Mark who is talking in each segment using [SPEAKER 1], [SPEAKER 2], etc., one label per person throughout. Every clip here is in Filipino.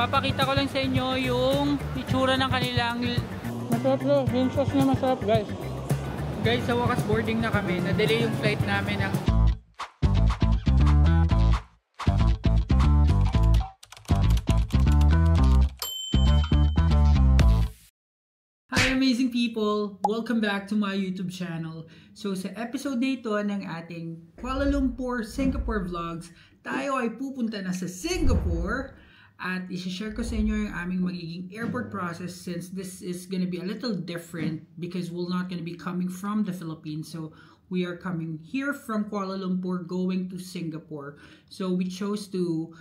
[SPEAKER 1] papakita ko lang sa inyo yung itsura ng kanilang masarap na, yung sauce na masarap guys. Guys, sa wakas boarding na kami, na-delay yung flight namin ng amazing people! Welcome back to my YouTube channel. So sa episode dito ng ating Kuala Lumpur, Singapore vlogs, tayo ay pupunta na sa Singapore at i-share ko sa inyo yung aming magiging airport process since this is gonna be a little different because we're not gonna be coming from the Philippines. So we are coming here from Kuala Lumpur going to Singapore. So we chose to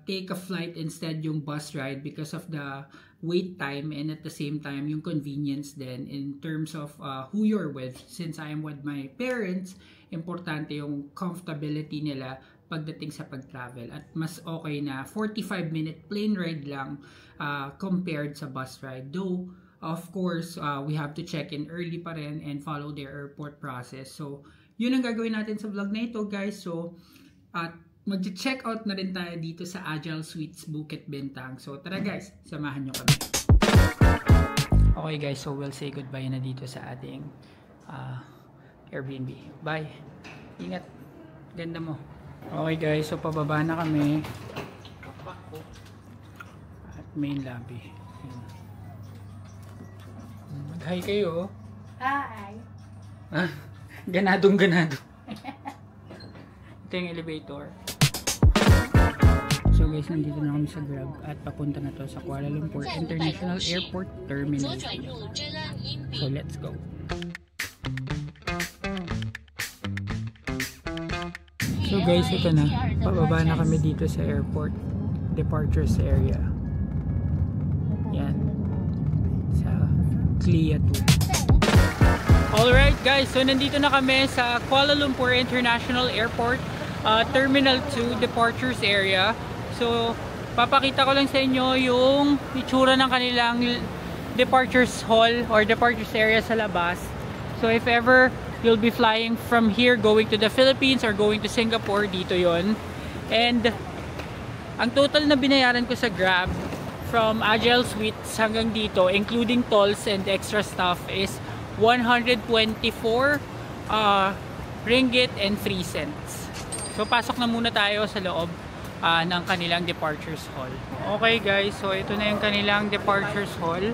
[SPEAKER 1] take a flight instead yung bus ride because of the wait time and at the same time yung convenience then in terms of who you're with. Since I am with my parents, importante yung comfortability nila pagdating sa pag-travel at mas okay na 45-minute plane ride lang compared sa bus ride. Though of course we have to check in early pa rin and follow their airport process. So yun ang gagawin natin sa vlog na ito guys. So at mag-check out na rin tayo dito sa Agile Suites Bukit Bintang. So tara guys, samahan nyo kami. Okay guys, so we'll say goodbye na dito sa ating Airbnb. Bye! Ingat! Ganda mo! Okay guys, so pababa na kami at main lobby. Mag-hi kayo.
[SPEAKER 2] Hi!
[SPEAKER 1] Ganadong ganado. Ito yung elevator. So guys, nandito na kami sa Grab at papunta na to sa Kuala Lumpur International Airport Terminal 2. So let's go. So guys, ito na. Pababa na kami dito sa airport departures area. Yan. Sa CLIA 2. Alright guys, so nandito na kami sa Kuala Lumpur International Airport Terminal 2 departures area. So papakita ko lang sa inyo yung itsura ng kanilang departures hall or departures area sa labas. So if ever you'll be flying from here going to the Philippines or going to Singapore, dito yon. And ang total na binayaran ko sa Grab from Agile Suites hanggang dito including tolls and extra stuff is 124 ringgit and 3 cents. So pasok na muna tayo sa loob ng kanilang departures hall. Okay guys, so ito na yung kanilang departures hall.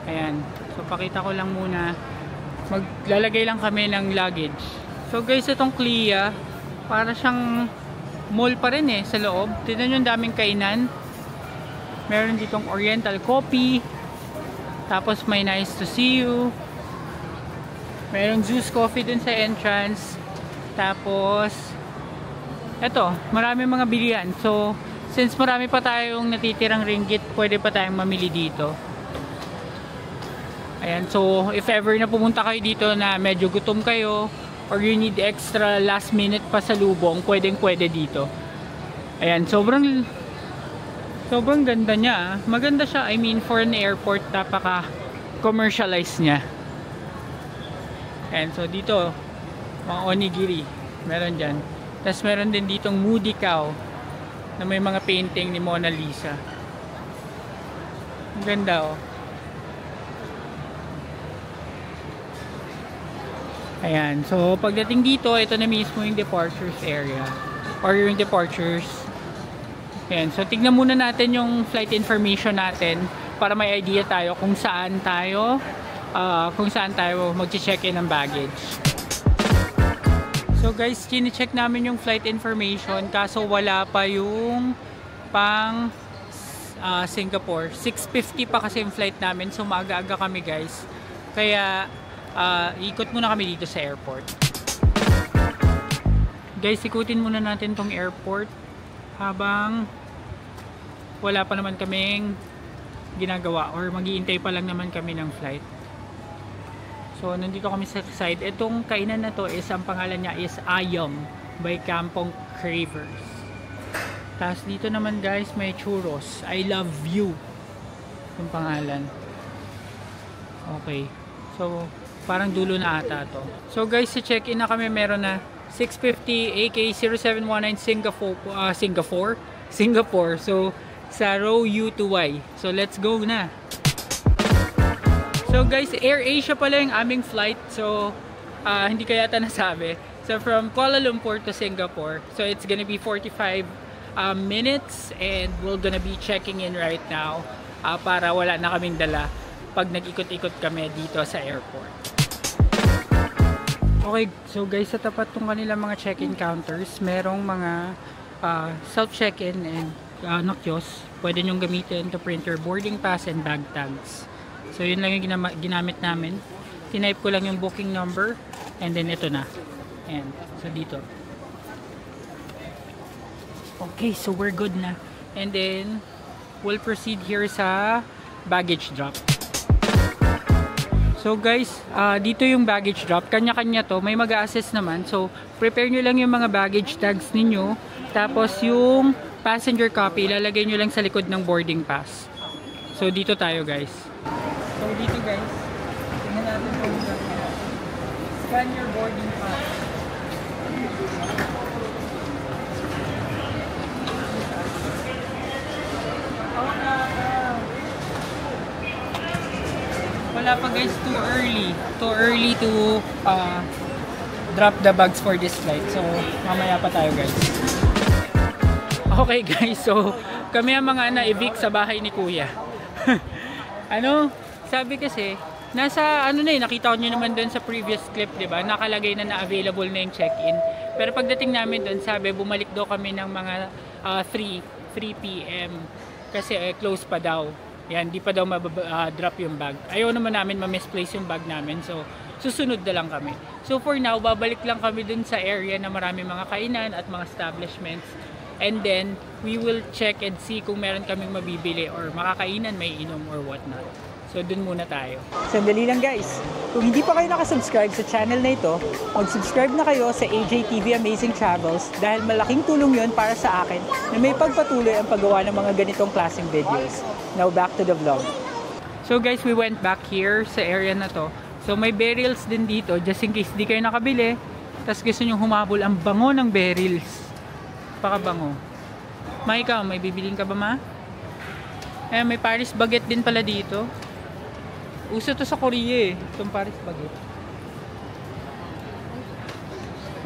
[SPEAKER 1] Ayan. So pakita ko lang muna. Maglalagay lang kami ng luggage. So guys, itong CLIA para siyang mall pa rin sa loob. Tignan nyo yung daming kainan. Meron ditong Oriental Coffee. Tapos may Nice to See You. Merong Zeus Coffee dun sa entrance. Tapos eto, marami mga bilihan. So since marami pa tayong natitirang ringgit, pwede pa tayong mamili dito. Ayan, so if ever na pumunta kayo dito na medyo gutom kayo or you need extra last minute pa sa lubong, pwedeng pwede dito. Ayan, sobrang ganda niya. Maganda siya, I mean for an airport, napaka commercialized niya. And so dito, mga onigiri, meron dyan. Tapos meron din ditong Moody Cow na may mga painting ni Mona Lisa. Ang ganda oh. Ayan, so pagdating dito, ito na mismo yung departures area or yung departures. Ayan, so tignan muna natin yung flight information natin para may idea tayo kung saan tayo mag-check-in ng baggage. So guys, chine-check namin yung flight information kaso wala pa yung pang Singapore. 6:50 pa kasi yung flight namin, so maaga-aga kami guys. Kaya ikot muna kami dito sa airport. Guys, ikutin muna natin tong airport habang wala pa naman kaming ginagawa or mag-iintay pa lang naman kami ng flight. So nandito kami sa side. Itong kainan na to is, ang pangalan niya is Ayam by Kampong Cravers. Tapos dito naman guys, may churros. I love you yung pangalan. Okay, so parang dulo na ata to. So guys, sa check-in na kami, meron na 650 AK 0719 Singapore. So sa row U2Y. So let's go na. So guys, AirAsia pala yung aming flight. So hindi ko yata nasabi. So from Kuala Lumpur to Singapore. So it's gonna be 45 minutes and we're gonna be checking in right now para wala na kaming dala pag nag-ikot-ikot kami dito sa airport. Okay, so guys, sa tapat tong kanilang mga check-in counters, merong mga self-check-in and kiosk. Pwede nyong gamitin to print your boarding pass and bag tags. So yun lang yung ginamit namin. Tinype ko lang yung booking number and then ito na. And so dito. Okay, so we're good na. And then we'll proceed here sa baggage drop. So guys, dito yung baggage drop. Kanya-kanya to. May mag-a-assist naman. So prepare nyo lang yung mga baggage tags ninyo. Tapos yung passenger copy, ilalagay nyo lang sa likod ng boarding pass. So dito tayo guys. So dito guys, tingnan natin kung scan your boarding pass. Wala pa guys, too early to drop the bags for this flight. So mamaya pa tayo guys. Okay guys, so kami ang mga na-evict sa bahay ni Kuya. Sabi kasi nasa nakita ko nyo naman doon sa previous clip, 'di ba? Nakalagay na available na yung check-in. Pero pagdating namin doon, sabi bumalik daw kami ng mga 3 PM kasi close pa daw. Yan, di pa daw drop yung bag. Ayaw naman namin ma-misplace yung bag namin. So, susunod na lang kami. So, for now, babalik lang kami dun sa area na marami mga kainan at mga establishments. And then, we will check and see kung meron kaming mabibili or makakainan, may inom or whatnot. So, dun muna tayo. Sandali lang guys. Kung hindi pa kayo nakasubscribe sa channel na ito, mag-subscribe na kayo sa AJTV Amazing Travels dahil malaking tulong yon para sa akin na may pagpatuloy ang paggawa ng mga ganitong klaseng videos. Now, back to the vlog. So guys, we went back here sa area na to. So, may barrels din dito just in case di kayo nakabili. Tapos gusto nyo humabol, ang bango ng barrels. Pakabango. Ma, ikaw, may bibiling ka ba ma? May Paris baguette din pala dito. Uso to sa Korea itong Paris baguette.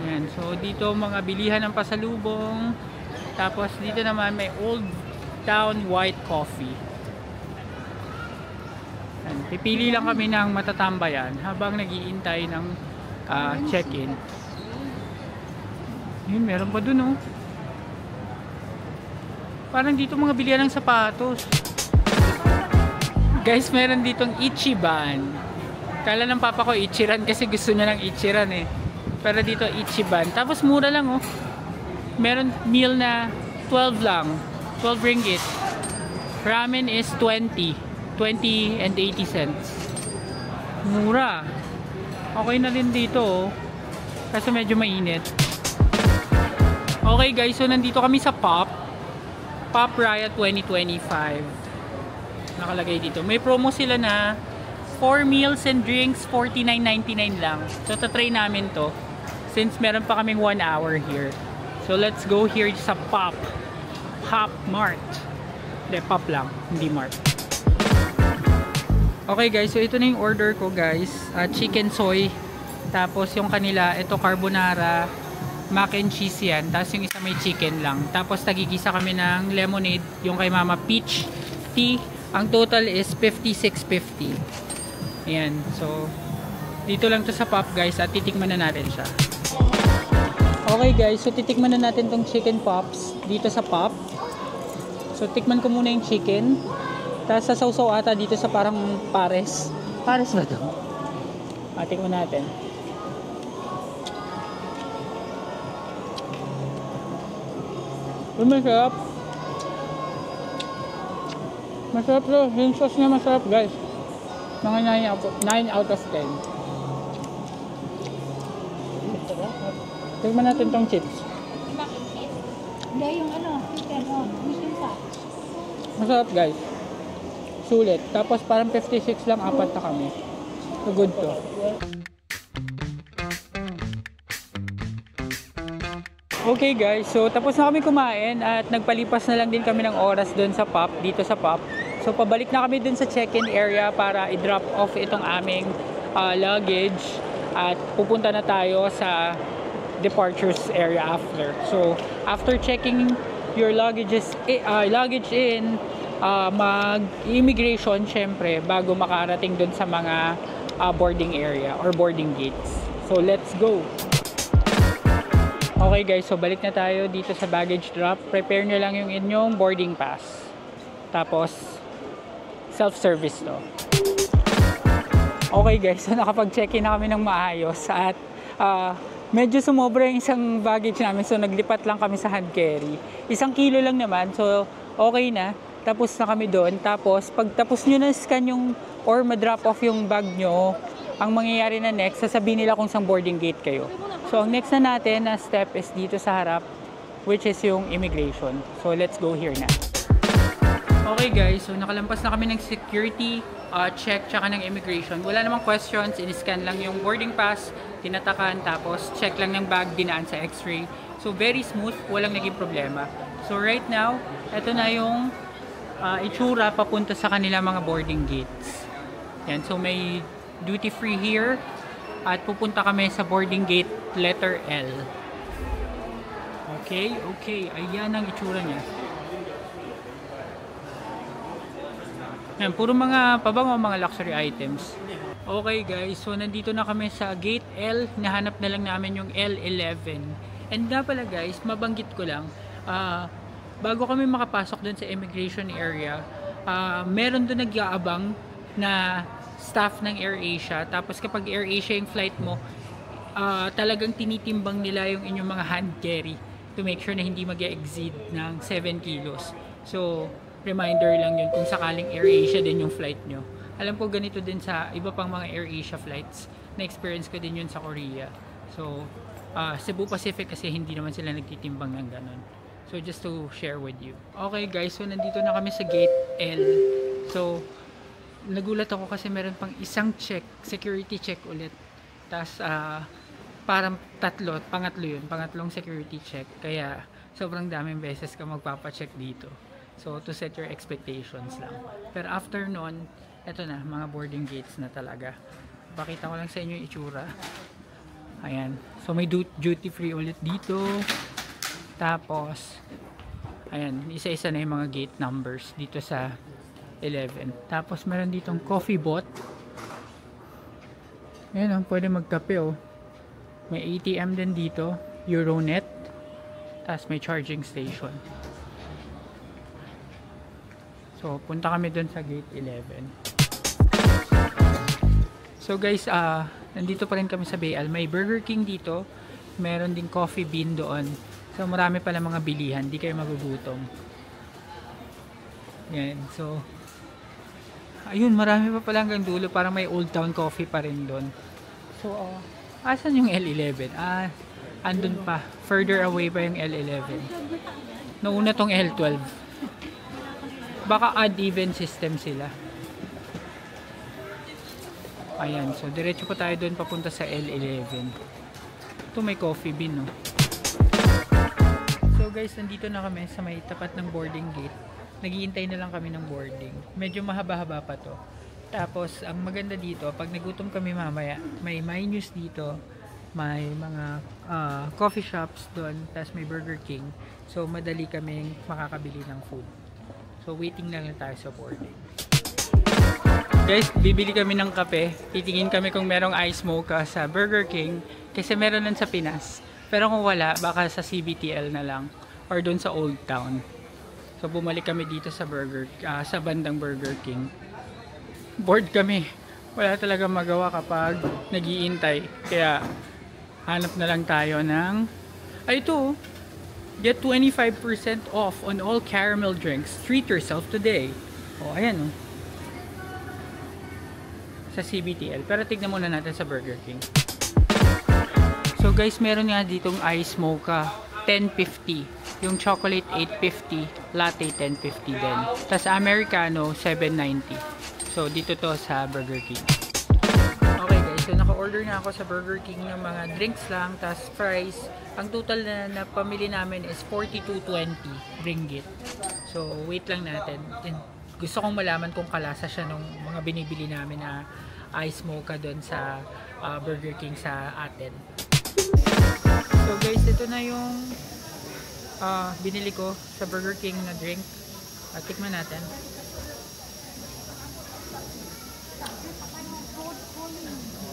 [SPEAKER 1] Yan, so dito mga bilihan ng pasalubong. Tapos dito naman may Old Town White Coffee. Yan, pipili lang kami ng matatambayan habang nag-iintay ng check-in. Yun, meron pa dun Parang dito mga bilihan ng sapatos. Guys, meron ditong Ichiban. Kala ng papa ko Ichiran kasi gusto niya ng Ichiran Pero dito Ichiban. Tapos mura lang Meron meal na 12 lang. 12 ringgit. Ramen is 20. 20 and 80 cents. Mura. Okay na rin dito kasi medyo mainit. Okay guys, so nandito kami sa Pop Riot 2025. Nakalagay dito. May promo sila na 4 meals and drinks, 49.99 lang. So, tatry namin to since meron pa kaming 1 hour here. So, let's go here sa Pop Mart. Hindi, Pop lang. Hindi Mart. Okay guys, so ito na yung order ko guys. Chicken soy. Tapos yung kanila, ito carbonara, mac and cheese yan. Tapos yung isa may chicken lang. Tapos tagigisa kami ng lemonade. Yung kay Mama Peach tea. Ang total is 56.50. Ayan. So, dito lang to sa Pop guys at titikman na natin siya. Okay guys, so titikman na natin tong chicken pops dito sa Pop. So, tikman ko muna yung chicken. Tapos sasawsaw ata dito sa parang pares. Pares ba to? Tikman natin. Masarap. Masarap to. Yung sauce niya masarap guys. Mga 9 out of 10. Tignan natin tong chips.
[SPEAKER 2] Hindi, yung chicken, chicken sauce.
[SPEAKER 1] Masarap guys. Sulit. Tapos parang 56 lang, 4 na kami. So good to. Okay guys, so tapos na kami kumain at nagpalipas na lang din kami ng oras doon sa POP, dito sa POP. So pabalik na kami doon sa check-in area para i-drop off itong aming luggage at pupunta na tayo sa departures area after. So after checking your luggage in, mag-immigration syempre bago makarating doon sa mga boarding area or boarding gates. So let's go! Okay guys, so balik na tayo dito sa baggage drop. Prepare nyo lang yung inyong boarding pass. Tapos, self-service to. Okay guys, so nakapag-check-in na kami ng maayos. At medyo sumobra yung isang baggage namin. So naglipat lang kami sa hand carry. 1 kilo lang naman, so okay na. Tapos na kami doon. Tapos, pag tapos nyo na scan yung or ma-drop off yung bag nyo, ang mangyayari na next, sasabihin nila kung saan boarding gate kayo. So, ang next na natin na step is dito sa harap, which is yung immigration. So, let's go here na. Okay guys, so nakalampas na kami ng security check tsaka ng immigration. Wala namang questions, in-scan lang yung boarding pass, tinatakan, tapos check lang ng bag, dinaan sa x-ray. So, very smooth, walang naging problema. So, right now, eto na yung itsura papunta sa kanila mga boarding gates. Yan, so may duty free here. At pupunta kami sa boarding gate letter L. Okay. Ayan ang itsura niya. Yan, puro mga pabango, mga luxury items. Okay guys, so nandito na kami sa gate L. Nahanap na lang namin yung L11. And nga pala guys, mabanggit ko lang, bago kami makapasok dun sa immigration area, meron dun nag-aabang na staff ng AirAsia. Tapos kapag AirAsia yung flight mo, talagang tinitimbang nila yung inyong mga hand carry to make sure na hindi mag-exceed ng 7 kilos. So, reminder lang yun kung sakaling AirAsia din yung flight nyo. Alam ko ganito din sa iba pang mga AirAsia flights. Na-experience ko din yun sa Korea. So, Cebu Pacific kasi hindi naman sila nagtitimbang ng ganun. So, just to share with you. Okay guys, so nandito na kami sa gate L. So, nagulat ako kasi meron pang isang check, security check ulit. Tapos, parang pangatlong security check. Kaya, sobrang daming beses ka magpapacheck dito. So, to set your expectations lang. Pero after nun, eto na, mga boarding gates na talaga. Pakita ko lang sa inyo yung itsura. Ayan. So, may duty free ulit dito. Tapos, ayan, isa-isa na yung mga gate numbers dito sa 11. Tapos meron ditong coffee bot. Ayan, pwede magkape oh. May ATM din dito, Euronet. Tapos may charging station. So punta kami dun sa gate 11. So guys, nandito pa rin kami sa Bayal. May Burger King dito. Meron ding Coffee Bean doon. So marami pala mga bilihan, di kayo magugutom. Yan, so ayun, marami pa pala hanggang dulo. Parang may Old Town Coffee pa rin doon. So, asan yung L11? Andun pa. Further away pa yung L11. Nauna tong L12. Baka odd-even system sila. Ayan, so diretso pa tayo doon papunta sa L11. Ito may Coffee Bean, no? So guys, nandito na kami sa may tapat ng boarding gate. Naghihintay na lang kami ng boarding. Medyo mahaba-haba pa to. Tapos, ang maganda dito, pag nagutom kami mamaya, may menus dito, may mga coffee shops doon, tapos may Burger King. So, madali kaming makakabili ng food. So, waiting lang tayo sa boarding. Guys, bibili kami ng kape. Titingin kami kung merong ice mocha sa Burger King, kasi meron lang sa Pinas. Pero kung wala, baka sa CBTL na lang, or doon sa Old Town. So bumalik kami dito sa sa bandang Burger King. Bored kami. Wala talaga magawa kapag nag-iintay. Kaya hanap na lang tayo ng ito. Get 25% off on all caramel drinks. Treat yourself today. Ayan oh. Sa CBTL. Pero tignan muna natin sa Burger King. So guys, meron nga ditong ice mocha 10.50. Yung chocolate 8.50, latte 10.50 din. Tapos americano 7.90. So dito to sa Burger King. Okay guys, So, naka-order na ako sa Burger King ng mga drinks lang, tas fries. Ang total na pamili namin is 42.20 ringgit. So, wait lang natin. And gusto kong malaman kung kalasa siya ng mga binibili namin na ice mocha doon sa Burger King sa atin. So, guys, ito na yung binili ko sa Burger King na drink. Tikman natin.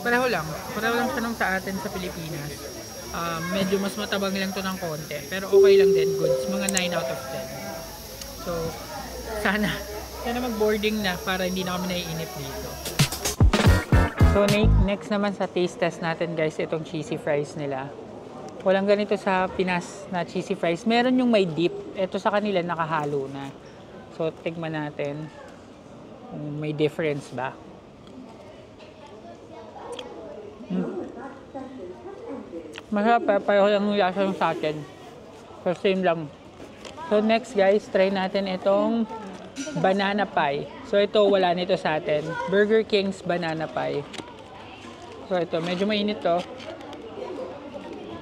[SPEAKER 1] Pareho lang siya nung sa atin sa Pilipinas. Medyo mas matabang lang to ng konti, pero okay lang din, goods, mga 9 out of 10. So sana mag-boarding na para hindi na kami naiinip dito. So next naman sa taste test natin, guys, itong cheesy fries nila. Walang ganito sa Pinas na cheesy fries. Meron yung may dip, ito sa kanila nakahalo na. So tignan natin kung may difference ba. Masarap, pareho lang yung lasa ng sa atin. So, same lang. So, next guys, try natin itong banana pie. So, ito wala nito sa atin. Burger King's banana pie. So, ito, medyo mainit to.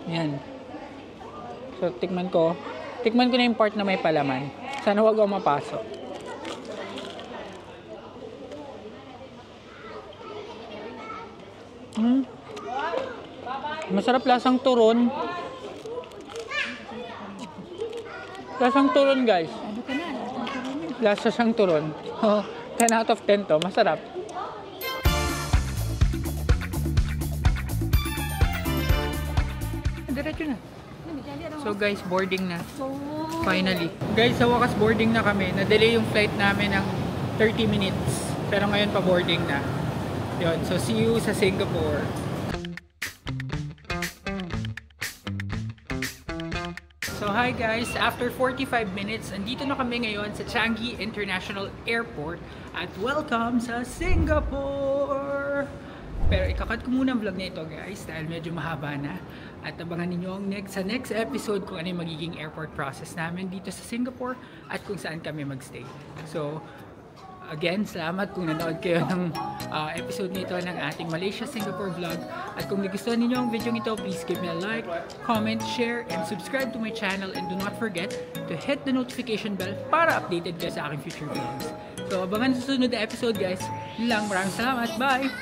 [SPEAKER 1] Yan. So, tikman ko. Tikman ko na yung part na may palaman. Sana wag ako mapasok. Masarap, lasang turon. Lasang turon, guys. Lasa siyang turon. 10 out of 10 to. Masarap. Diretso na. So guys, boarding na. Finally. Guys, sa wakas boarding na kami. Na-delay yung flight namin ng 30 minutes. Pero ngayon pa boarding na. Yun. So see you sa Singapore. So hi guys, after 45 minutes, andito na kami ngayon sa Changi International Airport at welcome sa Singapore! Pero ikakat ko muna ang vlog na ito, guys, dahil medyo mahaba na. At abangan ninyo ang sa next episode kung ano yung magiging airport process namin dito sa Singapore at kung saan kami magstay. So, again, salamat kung nanood kayo ng episode nito ng ating Malaysia-Singapore vlog. At kung nagustuhan ninyo ang video ito, please give me a like, comment, share, and subscribe to my channel. And do not forget to hit the notification bell para updated kayo sa aking future vlogs. So, abangan sa susunod na episode, guys. Yun lang, maraming salamat. Bye!